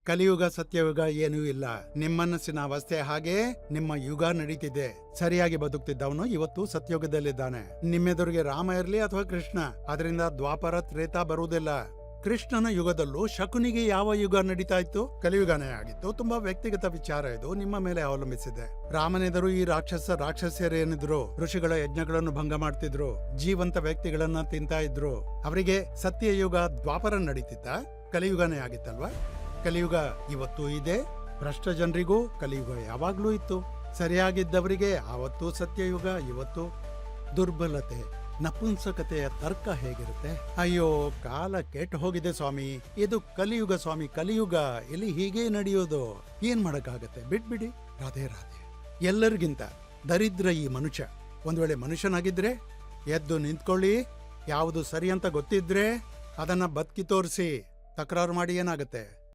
ಕಲಿಯುಗ ಸತ್ಯಯುಗ ಏನೂ ಇಲ್ಲ. ನಿಮ್ಮ ಮನಸ್ಸಿನ ಅವಸ್ಥೆ ಹಾಗೆ ನಿಮ್ಮ ಯುಗ ನಡೀತಿದೆ. ಸರಿಯಾಗಿ ಬದುಕ್ತಿದ್ದವನು ಇವತ್ತು ಸತ್ಯುಗದಲ್ಲಿದ್ದಾನೆ. ನಿಮ್ಮೆದುರಿಗೆ ರಾಮ ಇರ್ಲಿ ಅಥವಾ ಕೃಷ್ಣ, ಅದರಿಂದ ದ್ವಾಪರ ತ್ರೇತ ಬರುವುದಿಲ್ಲ. ಕೃಷ್ಣನ ಯುಗದಲ್ಲೂ ಶಕುನಿಗೆ ಯಾವ ಯುಗ ನಡೀತಾ ಇತ್ತು? ಕಲಿಯುಗನೇ ಆಗಿತ್ತು. ತುಂಬಾ ವ್ಯಕ್ತಿಗತ ವಿಚಾರ ಇದು, ನಿಮ್ಮ ಮೇಲೆ ಅವಲಂಬಿಸಿದೆ. ರಾಮನೆದರು ಈ ರಾಕ್ಷಸ್ಯರೇನಿದ್ರು ಋಷಿಗಳ ಯಜ್ಞಗಳನ್ನು ಭಂಗ ಮಾಡ್ತಿದ್ರು, ಜೀವಂತ ವ್ಯಕ್ತಿಗಳನ್ನ ತಿಂತಾ ಇದ್ರು. ಅವರಿಗೆ ಸತ್ಯಯುಗ ದ್ವಾಪರ ನಡೀತಿತ್ತ, ಕಲಿಯುಗನೇ ಆಗಿತ್ತಲ್ವಾ? ಕಲಿಯುಗ ಇವತ್ತೂ ಇದೆ. ಭ್ರಷ್ಟ ಜನರಿಗೂ ಕಲಿಯುಗ ಯಾವಾಗ್ಲೂ ಇತ್ತು. ಸರಿಯಾಗಿದ್ದವರಿಗೆ ಆವತ್ತು ಸತ್ಯಯುಗ, ಇವತ್ತು ದುರ್ಬಲತೆ, ನಪುಂಸಕತೆಯ ತರ್ಕ ಹೇಗಿರುತ್ತೆ? ಅಯ್ಯೋ, ಕಾಲ ಕೆಟ್ಟು ಹೋಗಿದೆ ಸ್ವಾಮಿ. ಇದು ಕಲಿಯುಗ ಸ್ವಾಮಿ, ಕಲಿಯುಗ. ಇಲ್ಲಿ ಹೀಗೆ ನಡೆಯೋದು. ಏನ್ ಮಾಡಕ್ಕಾಗತ್ತೆ? ಬಿಟ್ಬಿಡಿ. ರಾಧೆ ರಾಧೆ. ಎಲ್ಲರಿಗಿಂತ ದರಿದ್ರ ಈ ಮನುಷ್ಯ. ಒಂದ್ ವೇಳೆ ಮನುಷ್ಯನಾಗಿದ್ರೆ ಎದ್ದು ನಿಂತ್ಕೊಳ್ಳಿ. ಯಾವುದು ಸರಿ ಅಂತ ಗೊತ್ತಿದ್ರೆ ಅದನ್ನ ಬದುಕಿ ತೋರಿಸಿ. ತಕರಾರು ಮಾಡಿ ಏನಾಗತ್ತೆ?